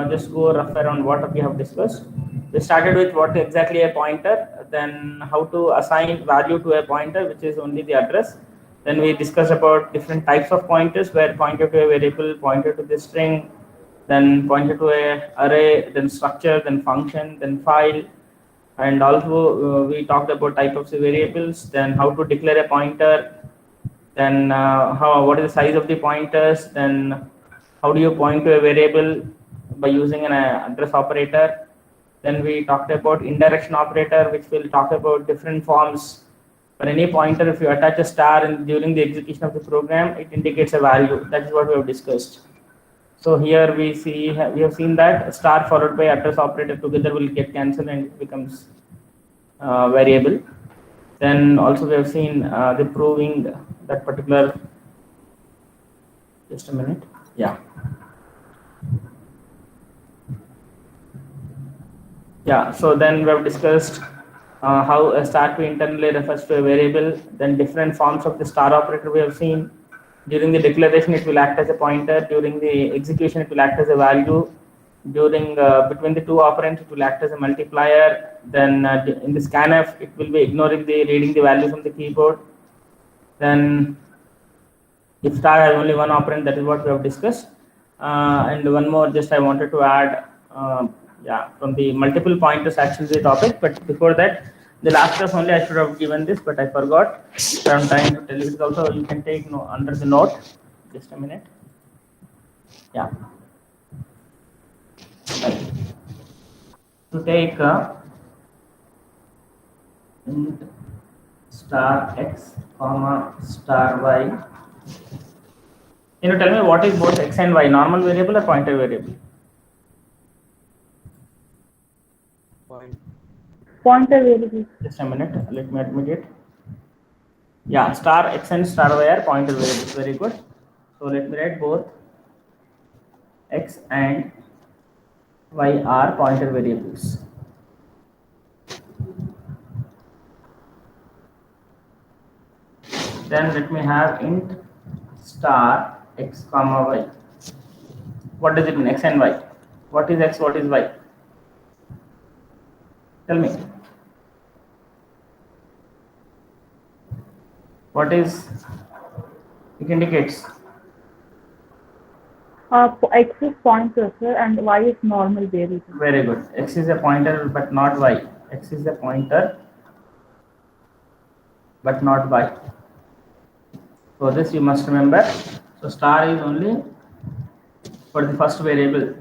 just go rough around what we have discussed. We started with what exactly a pointer, then how to assign value to a pointer, which is only the address. Then we discussed about different types of pointers, where pointer to a variable, pointer to the string, then pointer to a array, then structure, then function, then file. And also we talked about type of variables, then how to declare a pointer, then what is the size of the pointers, then how do you point to a variable by using an address operator. Then we talked about indirection operator, which will talk about different forms. For any pointer, if you attach a star during the execution of the program, it indicates a value. That is what we have discussed. So here we have seen that star followed by address operator together will get cancelled and it becomes variable. Then also we have seen the proving that particular. Just a minute. Yeah. Yeah. So then we have discussed how a star to internally refers to a variable. Then different forms of the star operator we have seen. During the declaration, it will act as a pointer. During the execution, it will act as a value. During between the two operands, it will act as a multiplier. Then in the scanf, it will be ignoring the reading the value from the keyboard. Then if star has only one operand, that is what we have discussed. And one more, just I wanted to add, from the multiple pointers actually the topic. But before that, the last class only I should have given this, but I forgot. So I'm trying to tell you. It also you can take under the note. Just a minute. Yeah. To take int star x comma star y. Can you tell me what is both x and y, normal variable or pointer variable? Pointer variable. Just a minute, let me admit it. Yeah, star x and star y are pointer variables. Very good. So let me write both x and y are pointer variables. Then let me have int star x comma y. What does it mean, x and y? What is x, what is y? Tell me. What is it indicates? X is pointer, sir, and y is normal variable. Very good. X is a pointer but not y. X is a pointer but not y. So this you must remember. So star is only for the first variable.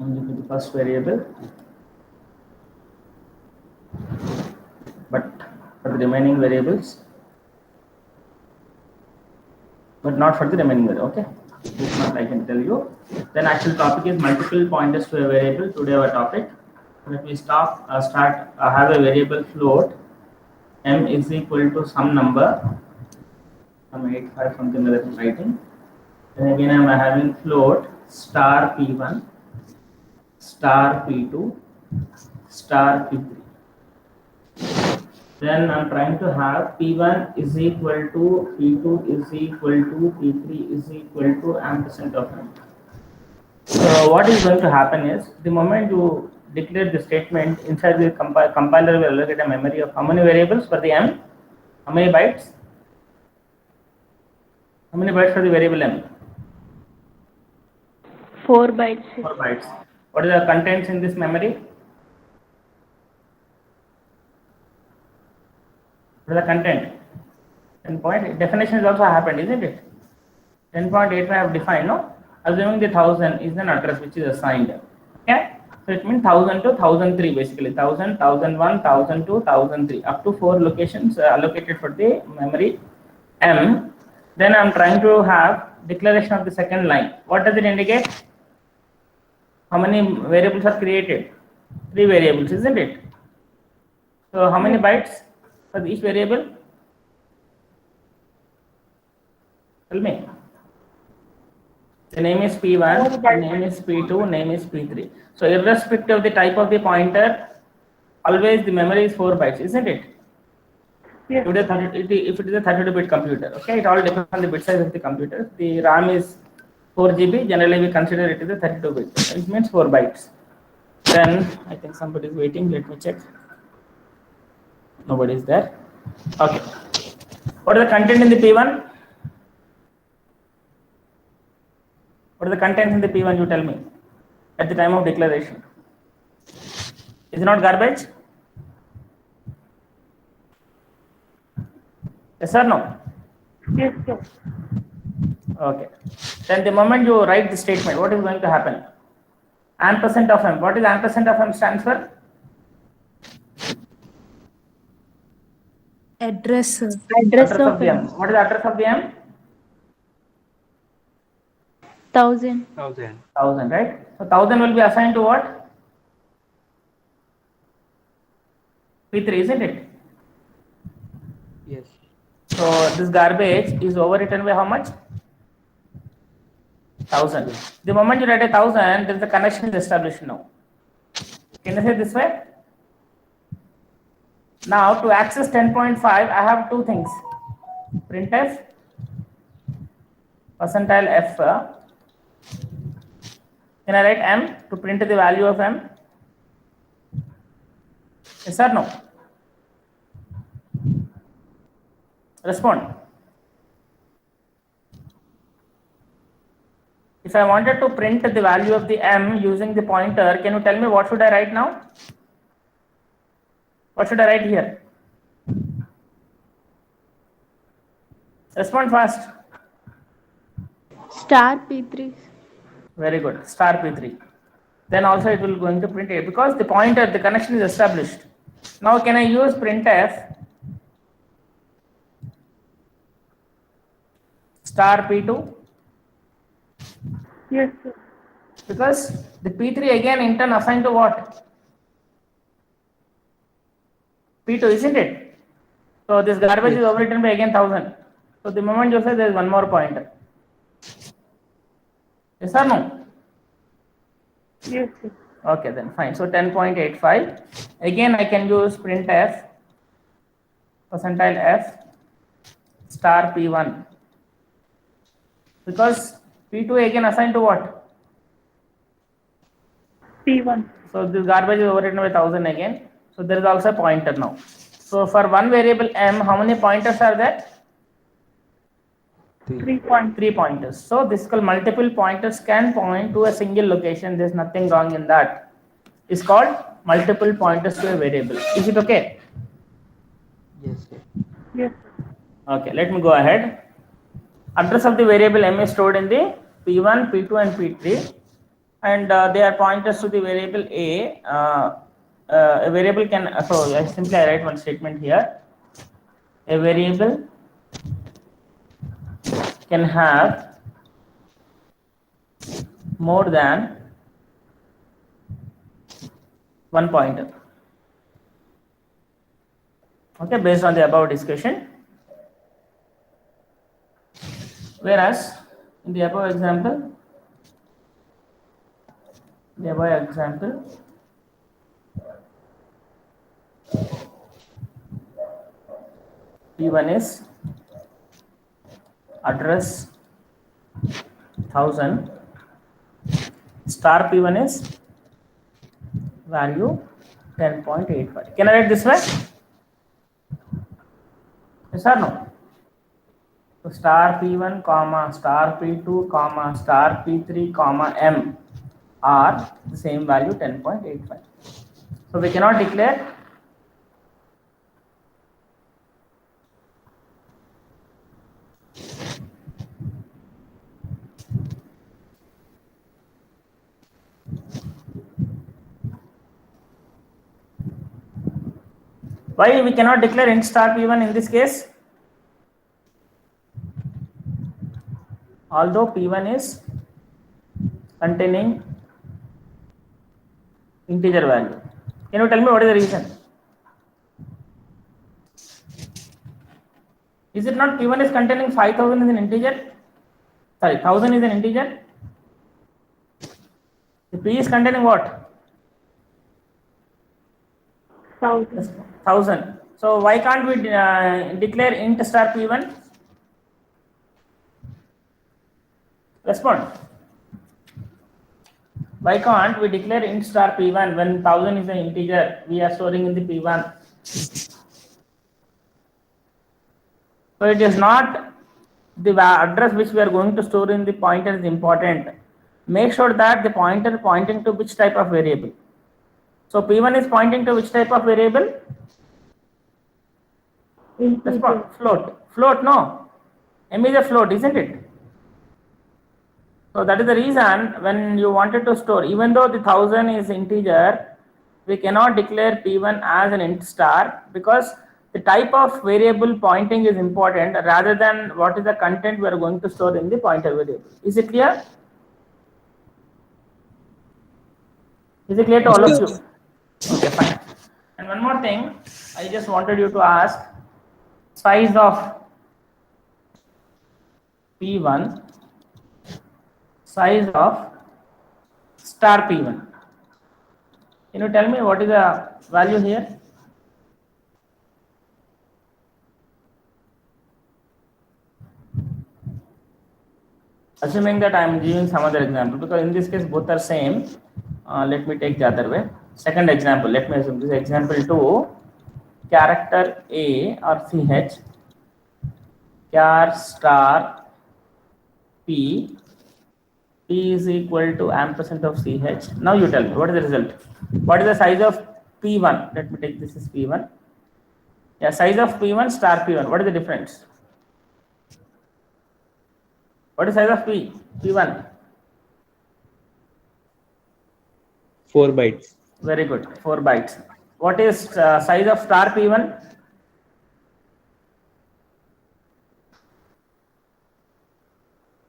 Only for the first variable. But for the remaining variables. But not for the remaining variable. Okay. This much I can tell you. Then actual topic is multiple pointers to a variable. Today our topic. Let me start have a variable float. M is equal to some number. Some 85 something like that I'm writing. Then again I am having float star P1, star P2, star P3. Then I'm trying to have P1 is equal to P2 is equal to P3 is equal to ampersand of M. So what is going to happen is the moment you declare the statement inside the compiler will allocate a memory of how many variables for the M? How many bytes? How many bytes for the variable M? 4 bytes. 4 bytes. What is the contents in this memory? What is the content? 10 point. Definition is also happened, isn't it? 10.85 I have defined, no? Assuming the 1000 is an address which is assigned. Okay? So it means 1000 to 1003 basically. 1000, 1001, 1002, 1003. Up to 4 locations allocated for the memory M. Then I am trying to have declaration of the second line. What does it indicate? How many variables are created? 3 variables, isn't it? So how many bytes for each variable? Tell me. The name is P1, the name is P2, name is P3. So irrespective of the type of the pointer, always the memory is 4 bytes, isn't it? Yes. If it is a 32-bit computer, okay, it all depends on the bit size of the computer. The RAM is 4 GB, generally we consider it as a 32 bit. It means 4 bytes. Then I think somebody is waiting. Let me check. Nobody is there. Okay. What is the content in the P1? What is the content in the P1? You tell me. At the time of declaration. Is it not garbage? Yes or no? Yes, sir. Okay. Then the moment you write the statement, what is going to happen? Ampersand of m. What is ampersand of m stands for? Address, sir. Address of the m. What is the address of the m? 1000. 1000, right? So 1000 will be assigned to what? P3, isn't it? Yes. So this garbage is overwritten by how much? 1000. The moment you write 1000, there is a connection is established now. Can you say this way? Now to access 10.5, I have two things. Printf, percentile f. Can I write m to print the value of m? Yes or no? Respond. If I wanted to print the value of the m using the pointer, can you tell me what should I write now? What should I write here? Respond fast. Star P3. Very good. Star P3. Then also it will going to print it because the pointer, the connection is established. Now can I use printf star P2? Yes, sir. Because the P3 again in turn assigned to what? P2, isn't it? So this garbage is overwritten by again 1000. So the moment you say there is one more pointer. Yes or no? Yes, sir. Okay, then fine. So 10.85. Again I can use printf percentile f star P1. Because P2 again assigned to what? P1. So this garbage is overwritten by 1000 again. So there is also a pointer now. So for one variable m, how many pointers are there? 3 points. 3 pointers. So this is called multiple pointers can point to a single location. There is nothing wrong in that. It's called multiple pointers to a variable. Is it okay? Yes, sir. Yes, sir. Okay, let me go ahead. Address of the variable m is stored in the P1, P2 and P3 and they are pointers to the variable a. A variable can, so I write one statement here. A variable can have more than one pointer. Okay, based on the above discussion. Whereas in the above example, P1 is address 1000, star P1 is value 10.85. Can I write this way? Yes or no? So star P1 comma star P2 comma star P3 comma m are the same value 10.85. So we cannot declare why we cannot declare int star P1 in this case? Although P1 is containing integer value. Can you tell me what is the reason? Is it not P1 is containing 5000 is an integer? Sorry, 1000 is an integer. The P is containing what? 1000. 1000. So why can't we declare int star P1? Respond. Why can't we declare int star p1 when 1000 is an integer we are storing in the p1? So it is not the address which we are going to store in the pointer is important. Make sure that the pointer pointing to which type of variable. So p1 is pointing to which type of variable? Integer. Float. Float, no. M is a float, isn't it? So that is the reason when you wanted to store, even though the 1000 is integer, we cannot declare p1 as an int star because the type of variable pointing is important rather than what is the content we are going to store in the pointer variable. Is it clear? Is it clear to all of you? Okay, fine. And one more thing, I just wanted you to ask size of p1, size of star p1. Can you tell me what is the value here? Assuming that I am giving some other example, because in this case both are same. Let me take the other way. Second example, let me assume this example 2, character A or CH, char star P, P is equal to ampersand of CH. Now you tell me, what is the result? What is the size of P1? Let me take this is P1. Yeah, size of P1 star P1. What is the difference? What is size of P1? 4 bytes. Very good, 4 bytes. What is size of star P1?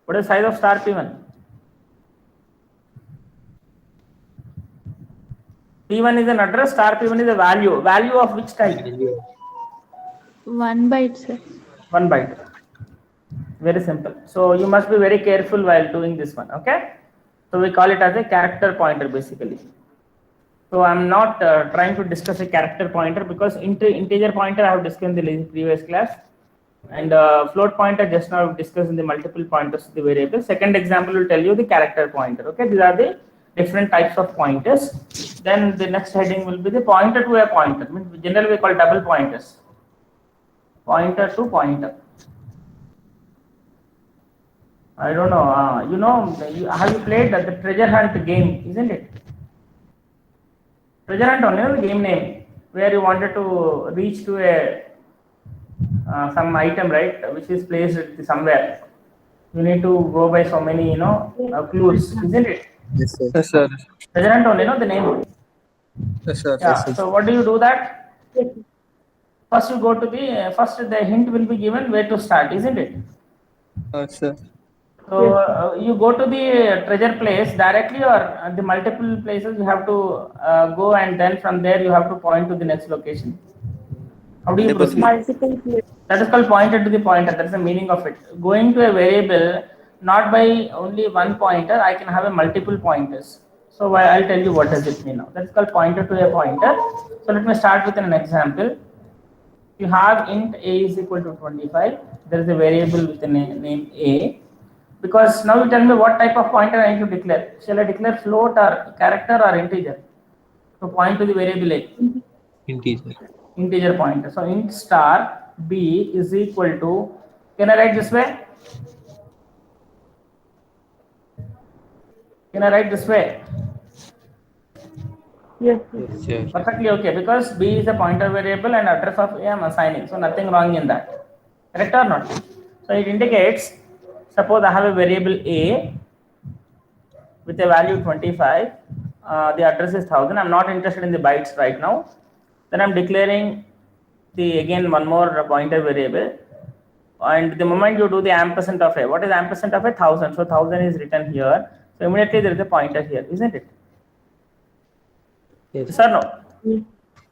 What is size of star P1? P1 is an address, star P1 is a value. Value of which type? 1 byte, sir. 1 byte. Very simple. So you must be very careful while doing this one, okay? So we call it as a character pointer basically. So I'm not trying to discuss a character pointer because integer pointer I have discussed in the previous class, and float pointer just now discussed in the multiple pointers to the variable. Second example will tell you the character pointer. Okay, these are the different types of pointers. Then the next heading will be the pointer to a pointer. I mean, generally we call double pointers. Pointer to pointer. I don't know. You know, have you played the treasure hunt game? Isn't it? Treasure hunt only the game name where you wanted to reach to a some item, right, which is placed somewhere. You need to go by so many, clues, isn't it? Yes, sir. Yes, sir. Treasure hunt only, the name. Yes, sir. Yeah. So what do you do that? Yes. First you go to the first the hint will be given where to start, isn't it? Yes, sir. So you go to the treasure place directly, or the multiple places you have to go, and then from there you have to point to the next location. How do you proceed? Multiple places. That is called pointer to the pointer. That is the meaning of it. Going to a variable not by only one pointer, I can have a multiple pointers. So I'll tell you what does it mean now. That is called pointer to a pointer. So let me start with an example. You have int a is equal to 25. There is a variable with the name a. Because now you tell me what type of pointer I need to declare. Shall I declare float or character or integer? To point to the variable a. Integer. Integer pointer. So int star b is equal to, can I write this way? Can I write this way? Yes. Yes, sir. Perfectly okay, because b is a pointer variable and address of a I am assigning. So nothing wrong in that. Correct or not? So it indicates, suppose I have a variable a with a value 25. The address is 1000. I'm not interested in the bytes right now. Then I'm declaring again one more pointer variable, and the moment you do the ampersand of a, what is ampersand of a? 1000. So 1000 is written here. So immediately there is a pointer here, isn't it? Yes. Yes or no?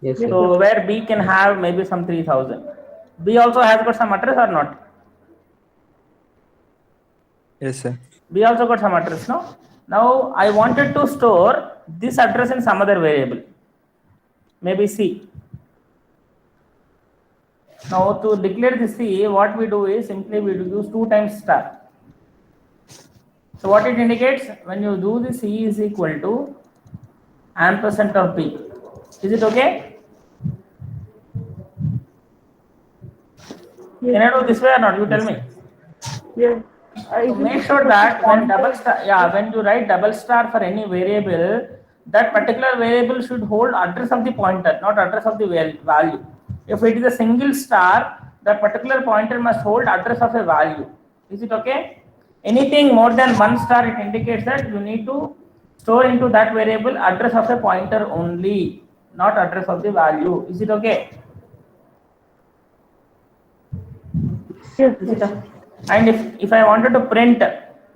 Yes, sir. So where b can have maybe some 3000. B also has got some address or not? Yes, sir. B also got some address, no? Now I wanted to store this address in some other variable, maybe C. Now to declare the C, what we do is simply we use 2 times star. So what it indicates, when you do the C is equal to ampersand of B. Is it okay? Yes. Can I do this way or not? You tell me. Yes. So Is it make just sure supposed that to when pointer? when you write double star for any variable, that particular variable should hold address of the pointer, not address of the value. If it is a single star, that particular pointer must hold address of a value. Is it okay? Anything more than one star, it indicates that you need to store into that variable address of a pointer only, not address of the value. Is it okay? Yes, Is it sir. and if I wanted to print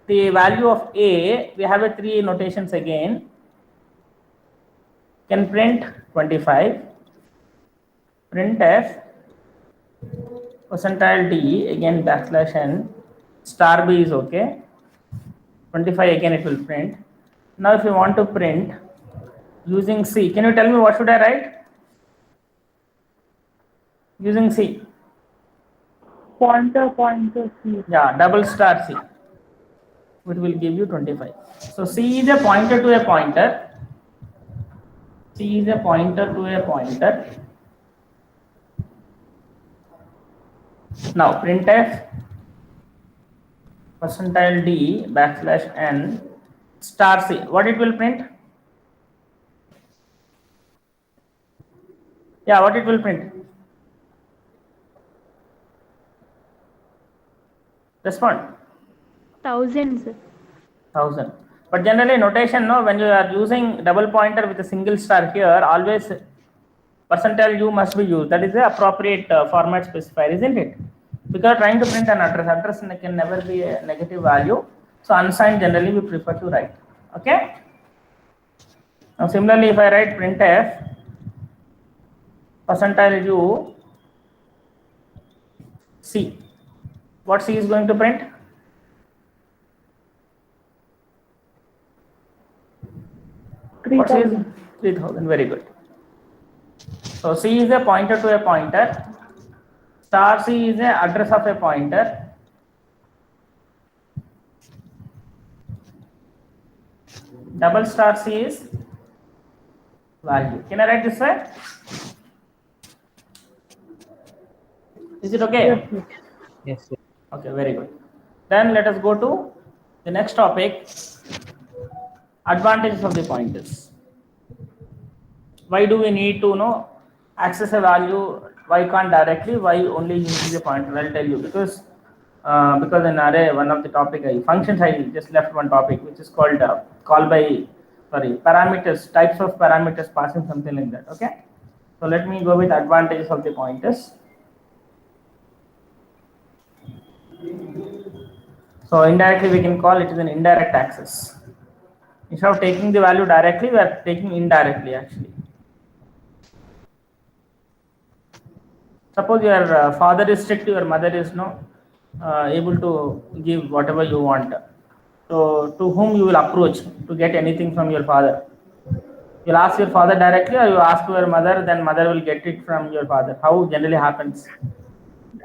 the value of A, we have a three notations again. Can print 25, printf, percentile D, again backslash n, star B is okay. 25 again it will print. Now if you want to print using C, can you tell me what should I write? Using C. Pointer C. Yeah, double star C. It will give you 25. So C is a pointer to a pointer. C is a pointer to a pointer. Now printf percentile D backslash n star C. What it will print? Yeah, what it will print? Respond. 1000, sir. 1000. But generally notation, no, when you are using double pointer with a single star here, always percentile U must be used. That is the appropriate format specifier, isn't it? Because trying to print an address can never be a negative value. So unsigned generally we prefer to write. Okay. Now similarly, if I write printf percentile U C, what C is going to print? What C is 3000. 3000. Very good. So C is a pointer to a pointer. Star C is a address of a pointer. Double star C is value. Can I write this way? Is it okay? Yes, yes. Yes, sir. Okay, very good. Then let us go to the next topic, advantages of the pointers. Why do we need to know access a value? Why can't directly? Why only using the pointer? I'll tell you because in array one of the topic functions I just left one topic which is called parameters, types of parameters passing, something like that. Okay, so let me go with advantages of the pointers. So indirectly we can call it as an indirect access. Instead of taking the value directly, we are taking indirectly actually. Suppose your father is strict, your mother is able to give whatever you want. So to whom you will approach to get anything from your father? You'll ask your father directly, or you ask your mother, then mother will get it from your father. How generally happens?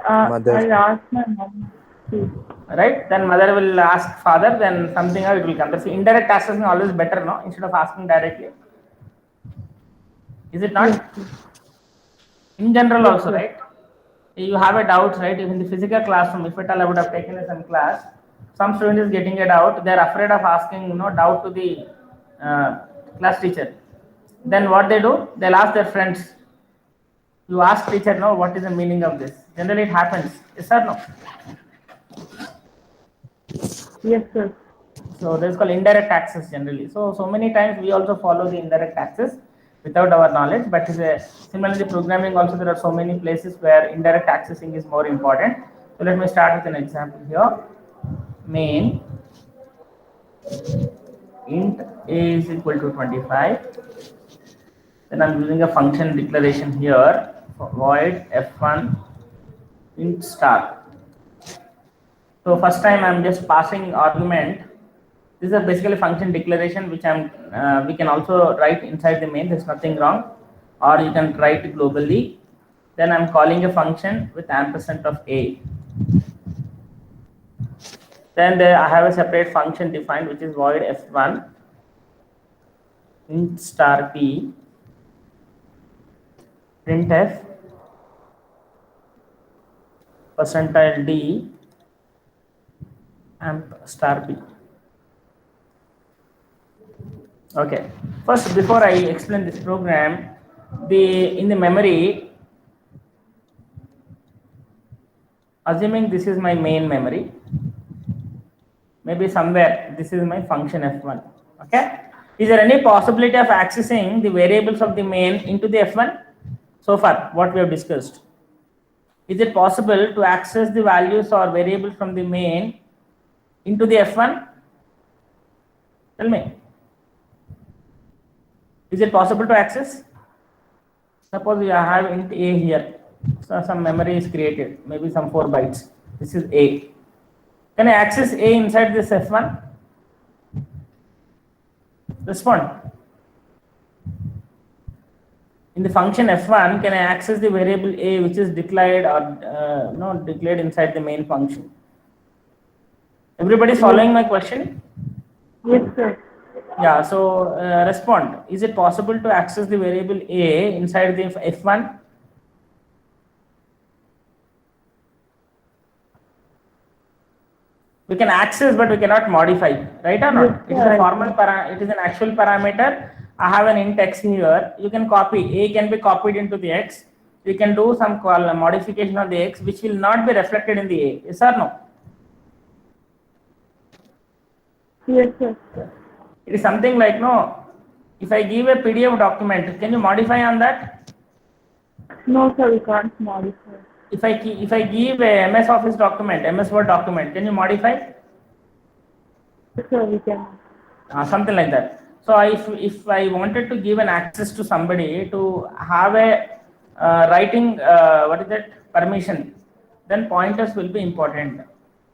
Mother. I asked my mom to. Right? Then mother will ask father, then something else it will come. So indirect access is always better, no? Instead of asking directly. Is it not? Yes, yes. In general Yes, also, sir. right? You have a doubt, right? If in the physical classroom, if at all I would have taken some class, some student is getting a doubt, they are afraid of asking doubt to the class teacher. Then what they do? They'll ask their friends. You ask teacher, no, what is the meaning of this? Generally it happens. Yes or no? Yes, sir. So this is called indirect access generally. So many times we also follow the indirect access without our knowledge, but similarly programming also there are so many places where indirect accessing is more important. So let me start with an example here. Main int a is equal to 25. Then I'm using a function declaration here for void f1 int star. So first time I'm just passing argument. This is basically function declaration which we can also write inside the main. There's nothing wrong, or you can write it globally. Then I'm calling a function with ampersand of a. Then I have a separate function defined, which is void f1 int star p printf percentile d amp star p. Okay, first before I explain this program, in the memory, assuming this is my main memory, maybe somewhere this is my function f1. Okay, is there any possibility of accessing the variables of the main into the f1? So far what we have discussed, is it possible to access the values or variables from the main into the f1? Tell me, is it possible to access? Suppose you have int a here, so some memory is created, maybe some 4 bytes. This is a. Can I access a inside this f1? Respond. In the function f1, can I access the variable a which is declared or not declared inside the main function? Everybody is following my question? Yes, sir. Yeah, so respond. Is it possible to access the variable a inside the f1? We can access, but we cannot modify, right or not? Yes, It is a formal it is an actual parameter. I have an int x here. You can copy, a can be copied into the x. You can do some modification of the x, which will not be reflected in the a. Yes or no? Yes, sir. It is something like, no, if I give a PDF document, can you modify on that? No, sir, we can't modify. If I give a MS Office document, MS Word document, can you modify? Yes, sir, we can. Something like that. So if I wanted to give an access to somebody to have a writing permission, then pointers will be important.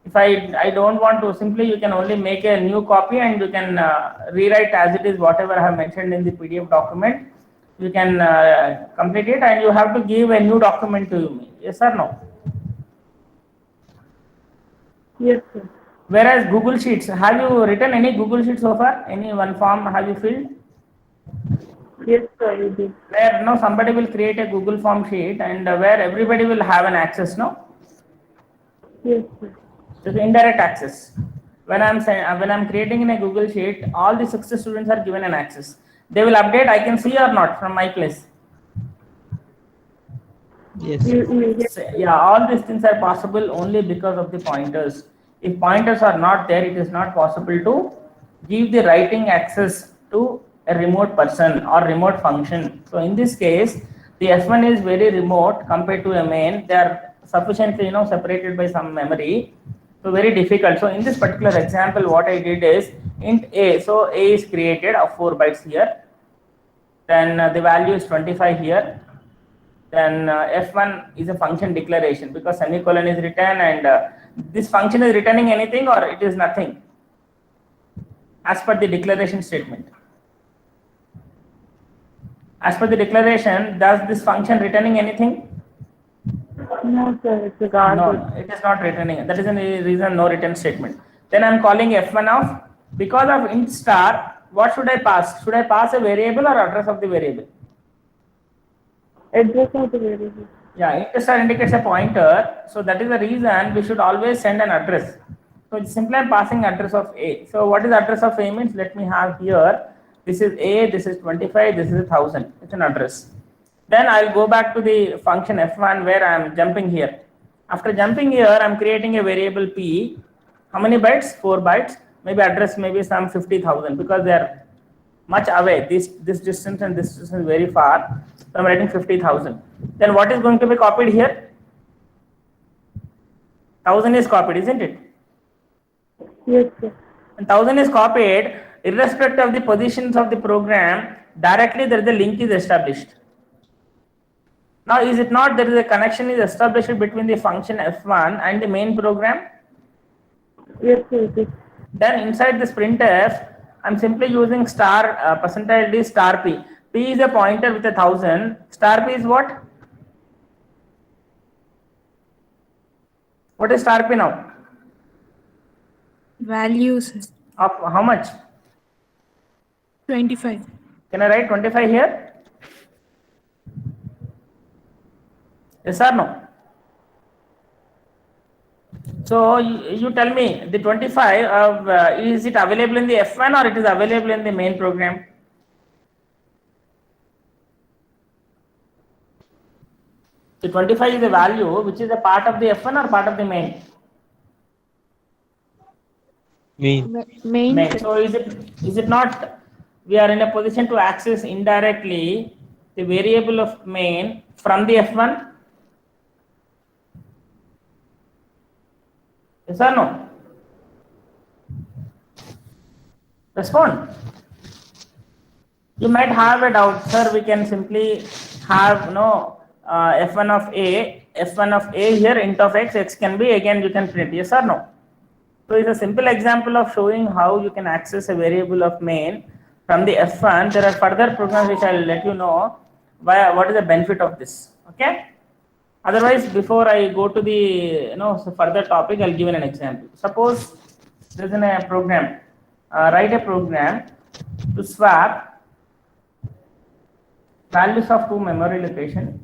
If I don't want to, simply you can only make a new copy and you can rewrite as it is whatever I have mentioned in the PDF document. You can complete it and you have to give a new document to me. Yes or no? Yes, sir. Whereas Google Sheets, have you written any Google Sheets so far? Any one form have you filled? Yes, sir, we did. Where somebody will create a Google form sheet and where everybody will have an access, no? Yes, sir. So the indirect access. When I'm creating in a Google Sheet, all the 60 students are given an access. They will update, I can see or not from my place. Yes. Yeah, all these things are possible only because of the pointers. If pointers are not there, it is not possible to give the writing access to a remote person or remote function. So in this case, the f1 is very remote compared to a main. They are sufficiently separated by some memory, so very difficult. So in this particular example, what I did is int a. So a is created of 4 bytes here. Then the value is 25 here. Then f1 is a function declaration because semicolon is written and this function is returning anything or it is nothing as per the declaration statement. As per the declaration, does this function returning anything? No, sir, it's a garbage. No, it is not returning. That is the reason no return statement. Then I am calling f1 of, because of int star, what should I pass? Should I pass a variable or address of the variable? Address of the variable. Yeah, int star indicates a pointer, so that is the reason we should always send an address. So simply I'm passing address of a. So what is address of a means? Let me have here. This is a, this is 25, this is 1000. It's an address. Then I'll go back to the function f1 where I'm jumping here. After jumping here, I'm creating a variable p. How many bytes? 4 bytes. Maybe address maybe some 50,000 because they are much away. This distance and this distance is very far. So I'm writing 50,000. Then what is going to be copied here? 1000 is copied, isn't it? Yes, sir. And 1000 is copied, irrespective of the positions of the program, directly there is a link is established. Now, is it not there is a connection is established between the function f1 and the main program? Yes, sir, it is. Then inside this printf, I'm simply using star percentile d star p. P is a pointer with 1000. Star p is what? What is star p now? Values. Of how much? 25. Can I write 25 here? Yes or no? So you tell me the 25 is it available in the F1 or it is available in the main program? The 25 is a value which is a part of the F1 or part of the main? Main. Main, Main. sir. So is it not we are in a position to access indirectly the variable of main from the F1? Yes or no? Respond. You might have a doubt, sir. We can simply have f1 of a here int of x can be again you can print, yes or no? So it's a simple example of showing how you can access a variable of main from the F1. There are further programs which I will let you know what is the benefit of this. Okay. Otherwise, before I go to the further topic, I'll give an example. Suppose there's a program. Write a program to swap values of two memory locations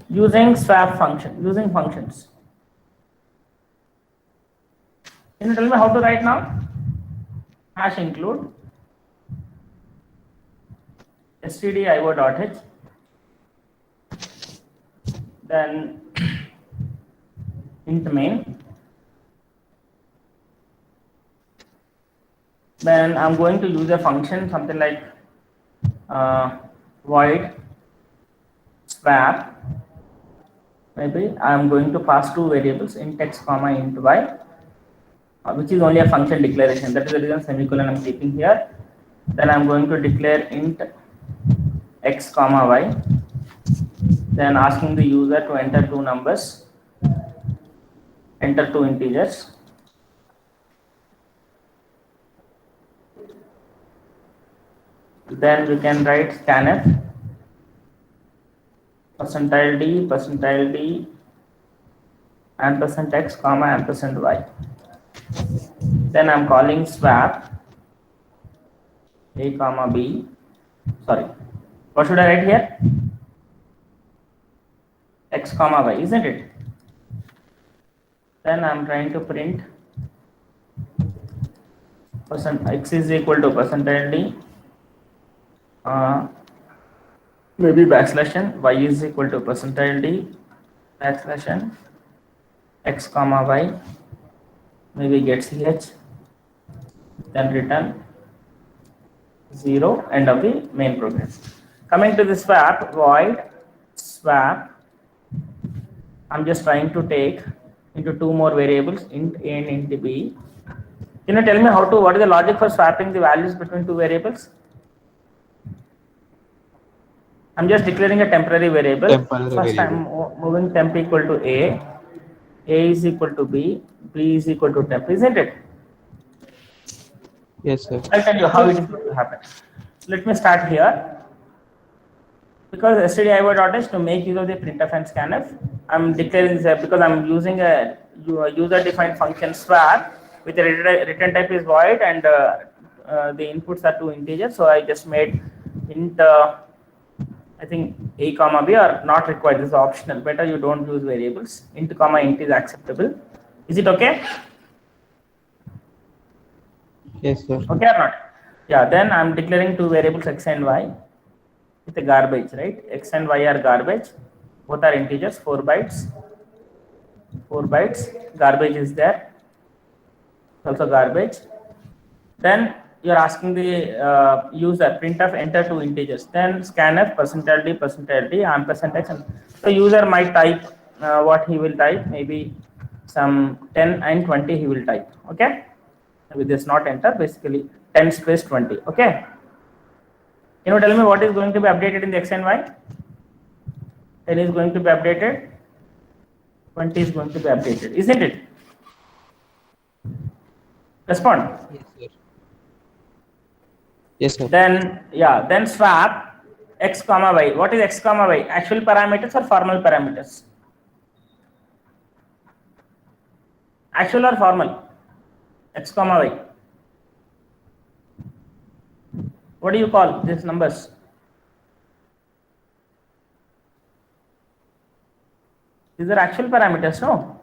using functions. Can you tell me how to write now? Hash include stdio.h, then int main, then I'm going to use a function something like void swap. Maybe I'm going to pass two variables int x comma int y, which is only a function declaration. That is the reason semicolon I'm keeping here. Then I'm going to declare int x comma y, then asking the user to enter two numbers, enter two integers. Then we can write scanf %d ampersand x comma ampersand y. Then I'm calling swap a comma b. Sorry, what should I write here? X comma y, isn't it? Then I'm trying to print x is equal to %d, maybe backslash n, y is equal to %d backslash n, x comma y, maybe get ch, then return 0, end of the main program. Coming to the swap, void swap, I'm just trying to take into two more variables, int a and int b. Can you tell me what is the logic for swapping the values between two variables? I'm just declaring a temporary variable. First I'm moving temp equal to a is equal to b is equal to temp, isn't it? Yes, sir. I'll tell you how it is going to happen. Let me start here. Because stdio.h to make use of the printf and scanf, I'm declaring this because I'm using a user-defined function swap with the return type is void and the inputs are two integers. So I just made int I think a comma b are not required. This is optional. Better you don't use variables. Int comma int is acceptable. Is it okay? Yes, sir. Okay or not? Yeah. Then I'm declaring two variables x and y with a garbage, right? X and y are garbage. Both are integers. 4 bytes. 4 bytes. Garbage is there. It's also garbage. Then you're asking the user printf enter two integers, then scanf %d ampersand x, and so user might type what he will type, maybe some 10 and 20 he will type. Okay, with this not enter, basically 10 space 20. Okay, can you tell me what is going to be updated in the x and y? 10 is going to be updated, 20 is going to be updated, isn't it? Respond. Yes, sir. Yes, sir. Then swap x comma y. What is x comma y? Actual parameters or formal parameters? Actual or formal? X comma y. What do you call these numbers? These are actual parameters, no?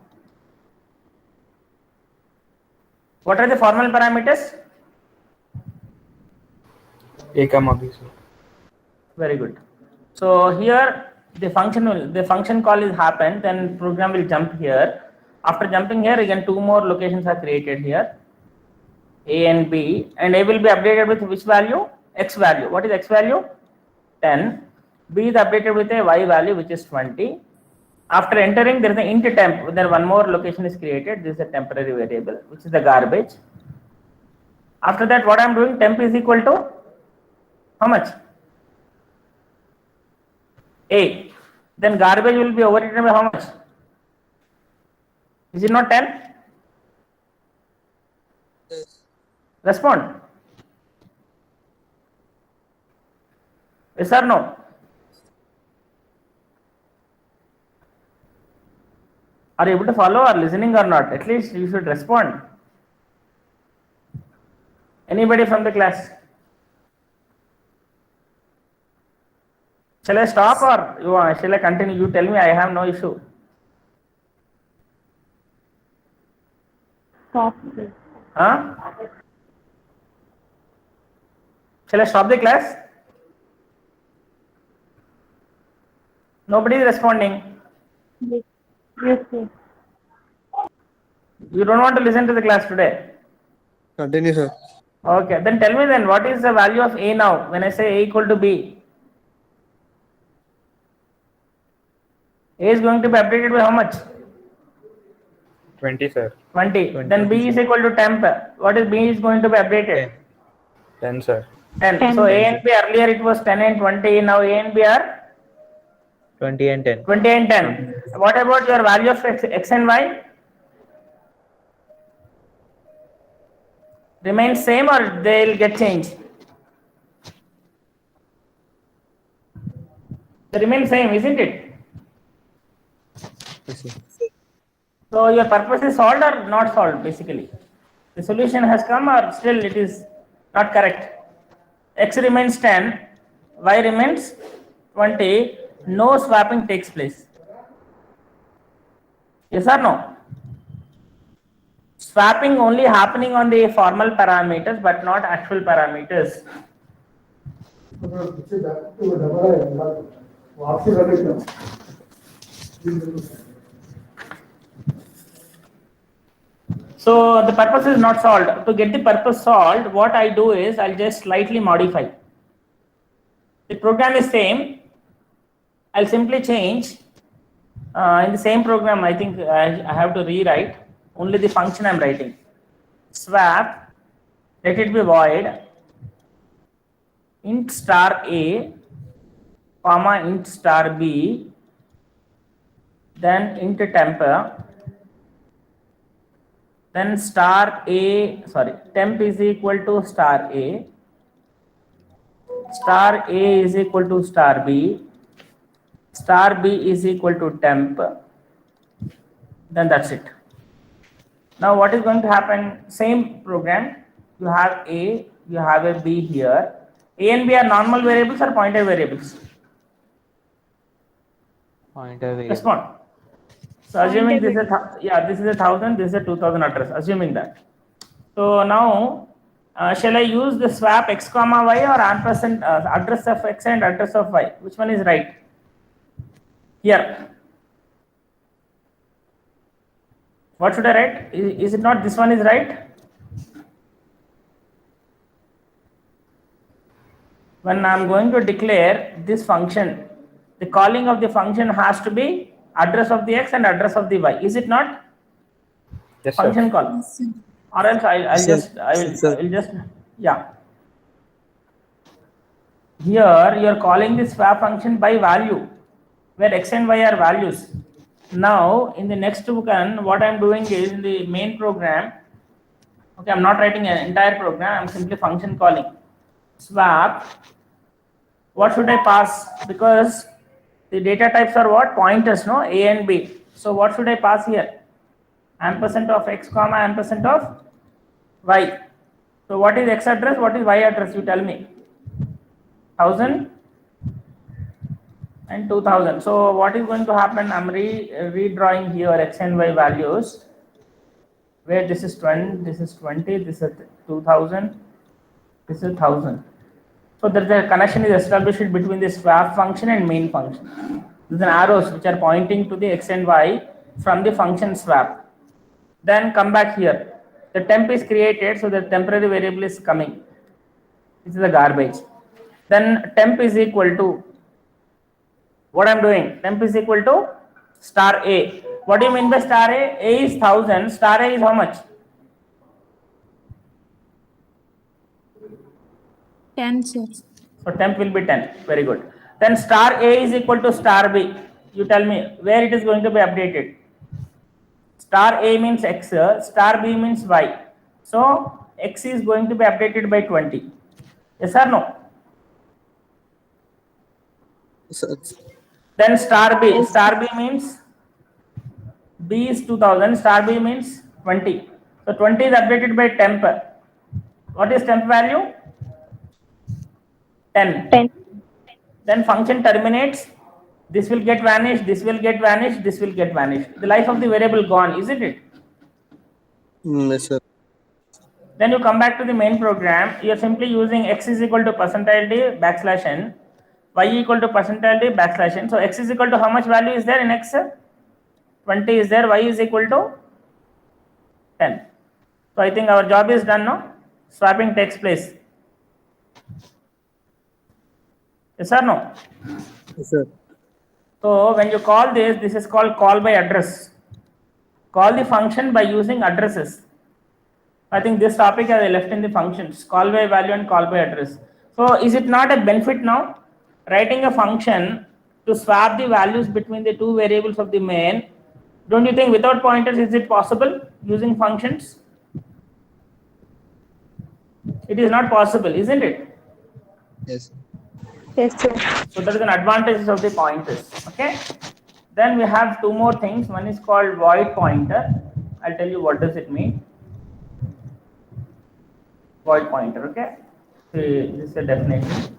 What are the formal parameters? A comma B, sir. Very good. So here the function call is happened, then program will jump here. After jumping here, again two more locations are created here, A and B, and A will be updated with which value? X value. What is X value? 10. B is updated with a Y value, which is 20. After entering, there is an int temp. Then one more location is created. This is a temporary variable, which is the garbage. After that, what I am doing? Temp is equal to how much? A. Then garbage will be overwritten by how much? Is it not 10? Yes. Respond. Yes or no? Are you able to follow or listening or not? At least you should respond. Anybody from the class? Shall I stop or shall I continue? You tell me, I have no issue. Stop, please. Huh? Shall I stop the class? Nobody is responding. Yes, yes, sir. You don't want to listen to the class today. Continue, sir. Okay, then tell me then what is the value of A now when I say A equal to B? A is going to be updated by how much? 20, sir. 20. 20. Then B is equal to temp. What is B is going to be updated? 10, sir. 10. 10. So A and B earlier it was 10 and 20. Now A and B are 20 and 10. 20 and 10. What about your value of X and Y? Remain same or they will get changed? They remain same, isn't it? Yes, sir. So your purpose is solved or not solved basically? The solution has come or still it is not correct? X remains 10, Y remains 20, no swapping takes place. Yes or no? Swapping only happening on the formal parameters but not actual parameters. So the purpose is not solved. To get the purpose solved, what I do is I'll just slightly modify. The program is same. I'll simply change in the same program. I think I have to rewrite only the function I'm writing. Swap, let it be void, int star A, comma int star B, then int temp, then temp is equal to star A is equal to star B is equal to temp, then that's it. Now what is going to happen? Same program, you have A, you have a B here. A and B are normal variables or pointer variables? Pointer variable. Respond. So assuming this is this is 1,000, this is a 2,000 address, assuming that. So now shall I use the swap X comma Y or ampersand address of X and address of Y? Which one is right? Here. What should I write? Is it not this one is right? When I am going to declare this function, the calling of the function has to be address of the X and address of the Y. Is it not? Yes, Function sir. call. Or else I will just yeah. Here you are calling this swap function by value, where X and Y are values. Now in the next one, what I am doing is in the main program. Okay, I am not writing an entire program. I am simply function calling swap What should I pass? Because the data types are what? Pointers, no? A and B. So what should I pass here? Ampersand of x comma ampersand of y. So what is x address? What is y address? You tell me. 1000 and 2000. So what is going to happen? I'm redrawing here x and y values, where this is 20, this is 20, this is 2000, this is 1000. So there is a connection is established between the swap function and main function. These are arrows which are pointing to the x and y from the function swap. Then come back here. The temp is created, so the temporary variable is coming. This is the garbage. Then temp is equal to what I'm doing. Temp is equal to star A. What do you mean by star A? A is 1000. Star A is how much? 10, sir. So temp will be 10. Very good. Then star A is equal to star B. You tell me where it is going to be updated. Star A means x, star B means y. So x is going to be updated by 20. Yes or no? Then star B. Star B means B is 2000. Star B means 20. So 20 is updated by temp. What is temp value? 10. 10. Then function terminates. This will get vanished. This will get vanished. This will get vanished. The life of the variable gone, isn't it? Yes, sir. Then you come back to the main program. You are simply using x is equal to percentile d backslash n, y equal to percentile d backslash n. So x is equal to how much value is there in x? 20 is there. Y is equal to 10. So I think our job is done now. Swapping takes place. Yes or no? Yes, sir. So when you call this is called call by address. Call the function by using addresses. I think this topic I left in the functions, call by value and call by address. So is it not a benefit now? Writing a function to swap the values between the two variables of the main. Don't you think without pointers is it possible using functions? It is not possible, isn't it? Yes. Yes, sir. So that is an advantage of the pointers. Okay. Then we have two more things. One is called void pointer. I'll tell you what does it mean. Void pointer. Okay. This is a definition.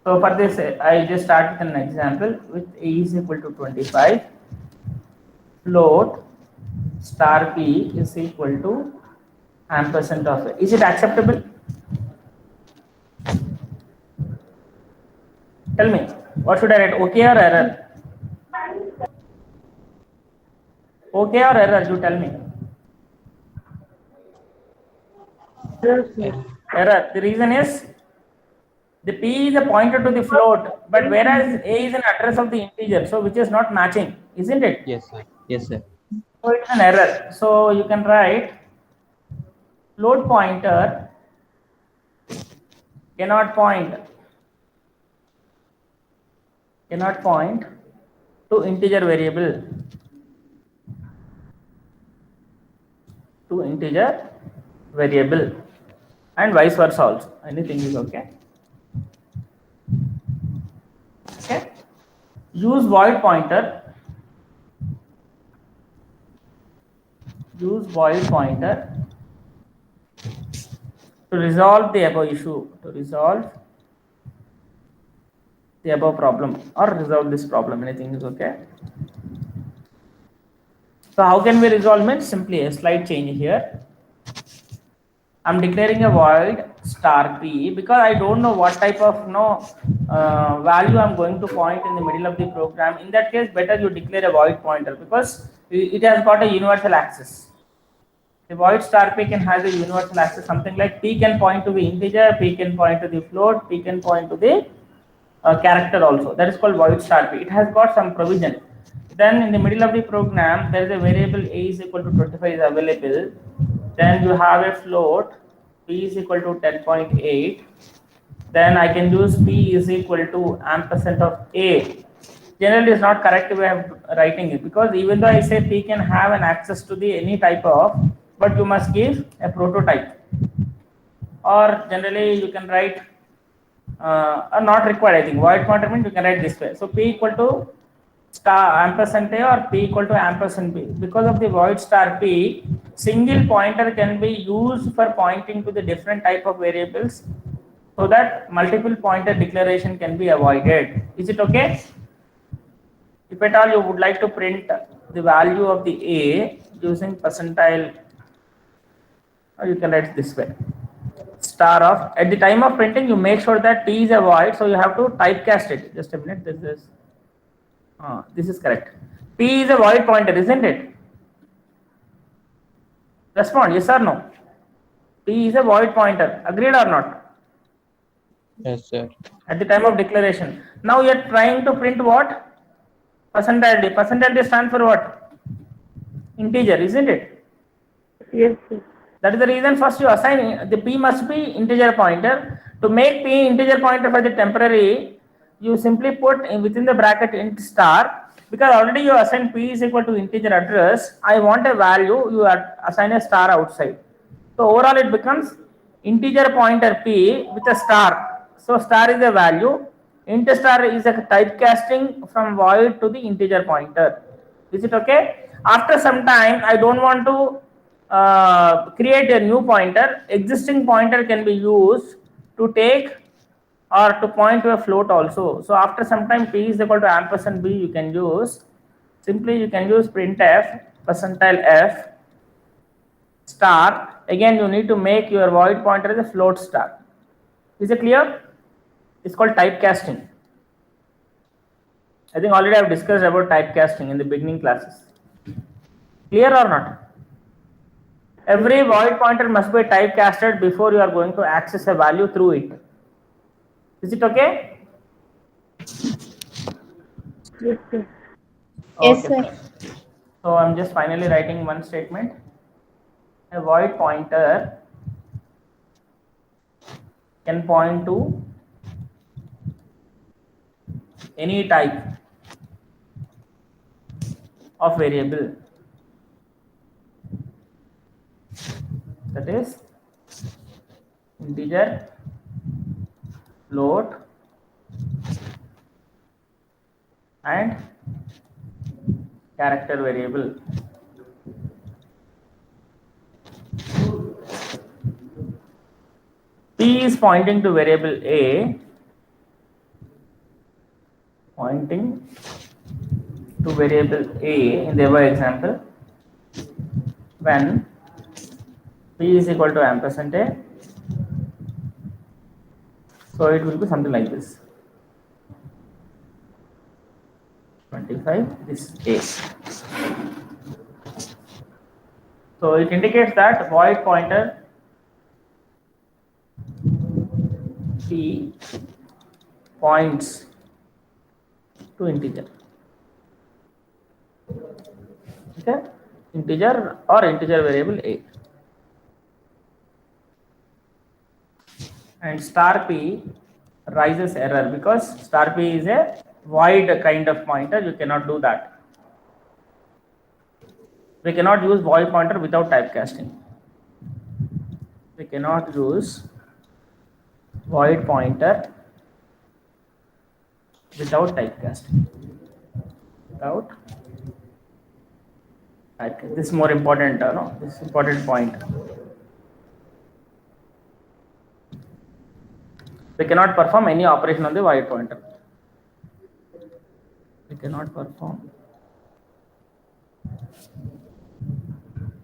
So for this, I just start with an example with a is equal to 25. Float star p is equal to ampersand of a. Is it acceptable? Tell me, what should I write? Okay or error? Okay or error? You tell me. Error. The reason is the p is a pointer to the float, but whereas a is an address of the integer, so which is not matching, isn't it? Yes, sir. Yes, sir. So it's an error. So you can write float pointer cannot point to integer variable, and vice versa also. Anything is okay. Okay. Use void pointer. To resolve the above issue, to resolve the above problem or resolve this problem. Anything is okay. So how can we resolve it? Simply a slight change here. I'm declaring a void star p because I don't know what type of value I'm going to point in the middle of the program. In that case, better you declare a void pointer because it has got a universal access. The void star p can have a universal access. Something like p can point to the integer, p can point to the float, p can point to the character also. That is called void star p. It has got some provision. Then in the middle of the program, there is a variable a is equal to 25 is available. Then you have a float p is equal to 10.8. Then I can use p is equal to ampersand of a. Generally, it's not correct way of writing it because even though I say p can have an access to the any type of, but you must give a prototype. Or generally, you can write are not required. I think void pointer means you can write this way. So p equal to star ampersand a or p equal to ampersand b. Because of the void star p, single pointer can be used for pointing to the different type of variables, so that multiple pointer declaration can be avoided. Is it okay? If at all you would like to print the value of the a using percentile, or you can write this way: star of, at the time of printing you make sure that p is a void, so you have to typecast it. Just a minute, this is correct. P is a void pointer, isn't it? Respond, yes or no? P is a void pointer, agreed or not? Yes, sir. At the time of declaration. Now you are trying to print what? Percentile d. Percentile d stands for what? Integer, isn't it? Yes, sir. That is the reason first you assign the p must be integer pointer. To make p integer pointer for the temporary, you simply put within the bracket int star, because already you assign p is equal to integer address. I want a value, you assign a star outside. So overall it becomes integer pointer p with a star. So star is a value, int star is a typecasting from void to the integer pointer. Is it okay? After some time, I don't want to create a new pointer. Existing pointer can be used to take or to point to a float also. So after some time p is equal to ampersand b, you can use printf percentile f star. Again you need to make your void pointer as a float star. Is it clear? It's called typecasting. I think already I have discussed about typecasting in the beginning classes. Clear or not? Every void pointer must be typecasted before you are going to access a value through it. Is it okay? Yes, sir. Yes, Okay, sir. fine. So I'm just finally writing one statement. A void pointer can point to any type of variable, that is integer, float, and character variable. P is pointing to variable a, pointing to variable a in the above example, when p is equal to ampersand a. So it will be something like this: 25, this a. So it indicates that void pointer p points to integer. Okay, integer or integer variable a. And star p rises error, because star p is a void kind of pointer. You cannot do that. We cannot use void pointer without typecasting. We cannot use void pointer without typecasting. Without typecasting. This is more important. No, this is important point. We cannot perform any operation on the void pointer. We cannot perform.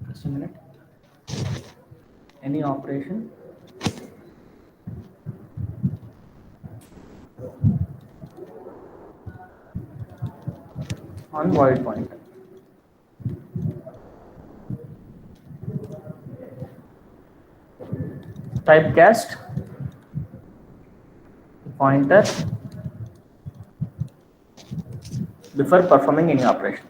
Just a minute. Any operation on void pointer. Typecast pointer before performing any operation.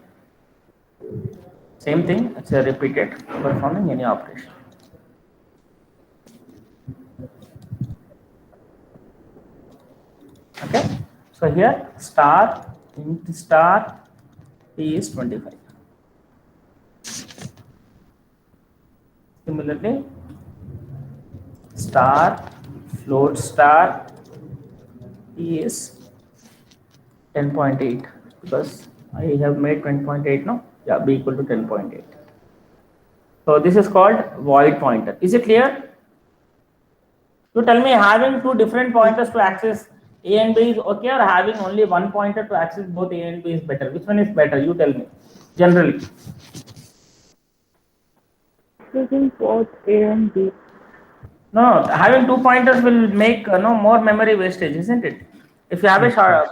Same thing, it's a repeated, performing any operation. Okay, so here star int star p is 25. Similarly, star float star is 10.8 because I have made 20.8 now. Yeah, b equal to 10.8. So this is called void pointer. Is it clear? You tell me, having two different pointers to access A and B is okay, or having only one pointer to access both A and B is better? Which one is better? You tell me. Generally. Using both A and B. No, having two pointers will make more memory wastage, isn't it? If you have a short,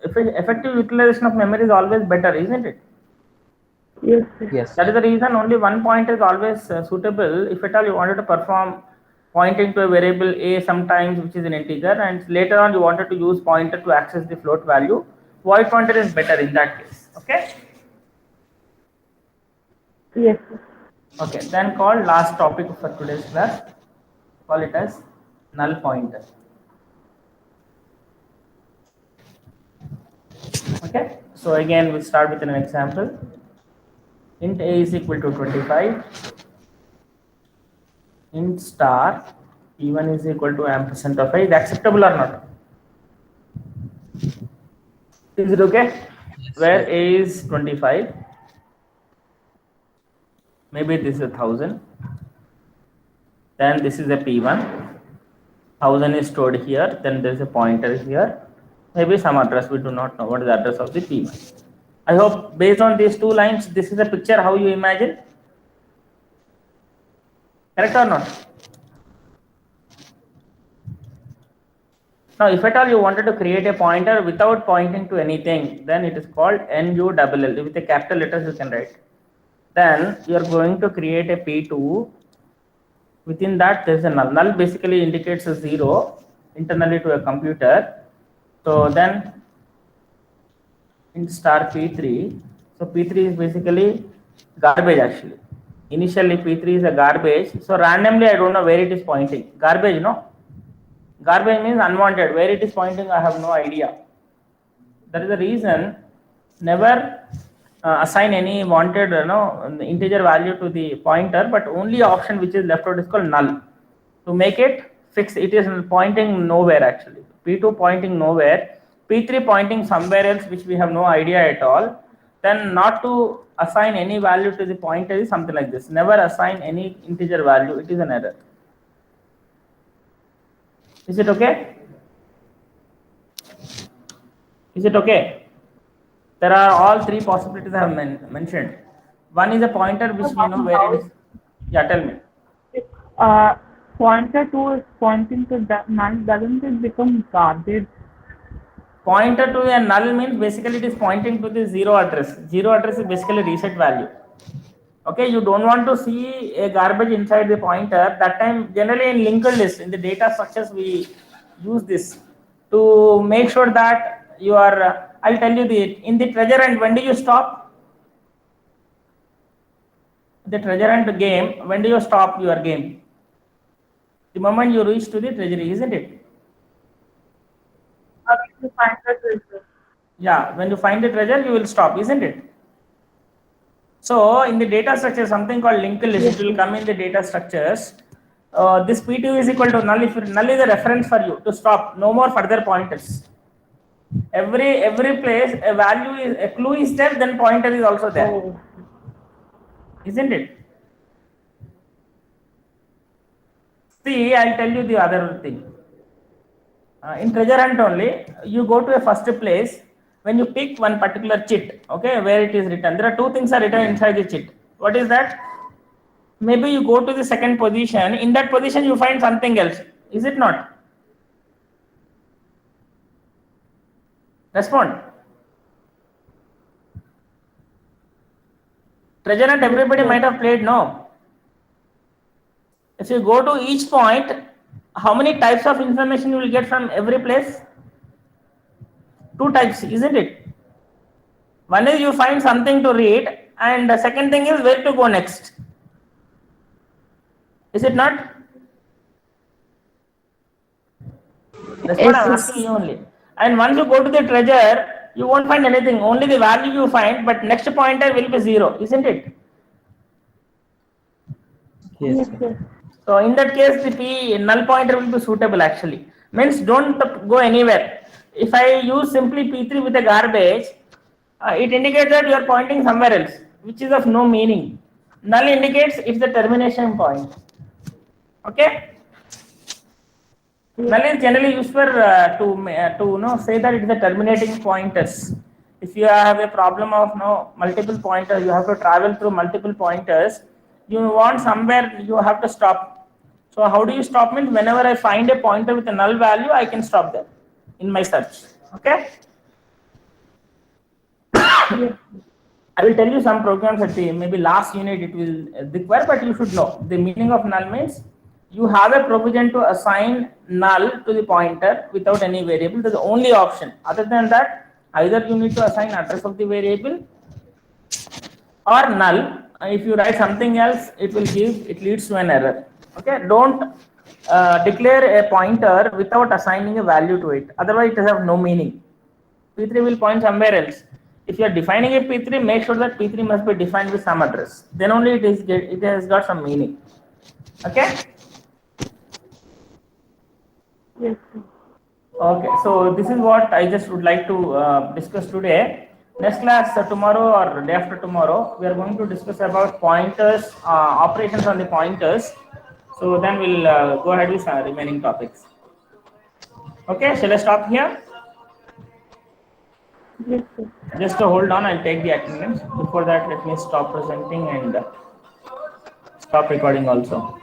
effective utilization of memory is always better, isn't it? Yes, sir. Yes, That is sir. the reason only one pointer is always suitable. If at all you wanted to perform pointing to a variable A sometimes, which is an integer, and later on you wanted to use pointer to access the float value, void pointer is better in that case. Okay. Yes, sir. Okay. Then call last topic for today's class. Call it as null pointer. Okay. So again, we start with an example. Int A is equal to 25. Int star P1 is equal to ampersand of A. Is acceptable or not? Is it okay? Yes, Where sir. A is 25, maybe this is 1000, then this is a P1, 1000 is stored here, then there is a pointer here, maybe some address, we do not know what is the address of the P1. I hope based on these two lines, this is a picture how you imagine. Correct or not? Now, if at all you wanted to create a pointer without pointing to anything, then it is called NULL. With a capital letters you can write. Then you are going to create a P2. Within that there is a null. Null basically indicates a 0 internally to a computer. So then int star P3. So P3 is basically garbage actually. Initially P3 is a garbage. So randomly I don't know where it is pointing. Garbage, no? Garbage means unwanted. Where it is pointing, I have no idea. That is the reason never assign any wanted integer value to the pointer, but only option which is left out is called null. To make it fixed, it is pointing nowhere actually. P2 pointing nowhere, P3 pointing somewhere else which we have no idea at all. Then not to assign any value to the pointer is something like this. Never assign any integer value. It is an error. Is it okay? Is it okay? There are all three possibilities I have mentioned. One is a pointer which we know where it is. Yeah, tell me. If pointer 2 is pointing to that null, doesn't it become garbage? Pointer to a null means basically it is pointing to the zero address. Zero address is basically reset value. Okay, you don't want to see a garbage inside the pointer. That time, generally in linked list, in the data structures, we use this to make sure that you are. I'll tell you in the treasure hunt. When do you stop? The treasure hunt game. When do you stop your game? The moment you reach to the treasury, isn't it? To find the treasure. Yeah, when you find the treasure, you will stop, isn't it? So in the data structure, something called linked list, it will come in the data structures. This P2 is equal to null. If null is a reference for you to stop, no more further pointers. Every place a value is a clue is there, then pointer is also there, Oh. isn't it? See, I'll tell you the other thing. In treasure hunt only, you go to a first place. When you pick one particular chit, okay, where it is written, there are two things are written inside the chit. What is that? Maybe you go to the second position. In that position, you find something else. Is it not? Respond. Treasure hunt, everybody might have played, no? If you go to each point, how many types of information you will get from every place? Two types, isn't it? One is you find something to read, and the second thing is where to go next. Is it not? That's what I'm asking you only. And once you go to the treasure, you won't find anything. Only the value you find, but next pointer will be 0, isn't it? Yes, Yes, sir. sir. So in that case, the null pointer will be suitable actually. Means don't go anywhere. if I use simply P3 with a garbage, it indicates that you are pointing somewhere else, which is of no meaning. Null indicates it's the termination point. Okay. Null is generally used for to say that it is the terminating pointers. If you have a problem of multiple pointers, you have to travel through multiple pointers. You want somewhere you have to stop. So how do you stop? Means whenever I find a pointer with a null value, I can stop there in my search. Okay. I will tell you some programs at the maybe last unit it will require, but you should know the meaning of null means you have a provision to assign null to the pointer without any variable. That's the only option. Other than that, either you need to assign address of the variable or null. If you write something else, it leads to an error. Okay, don't declare a pointer without assigning a value to it. Otherwise, it has no meaning. P3 will point somewhere else. If you are defining a P3, make sure that P3 must be defined with some address. Then only it has got some meaning. Okay. Yes, sir. Okay, so this is what I just would like to discuss today. Next class tomorrow or day after tomorrow, we are going to discuss about pointers, operations on the pointers. So then we'll go ahead with remaining topics. Okay, shall I stop here? Yes, sir. Just to hold on, I'll take the attendance. Before that, let me stop presenting and stop recording also.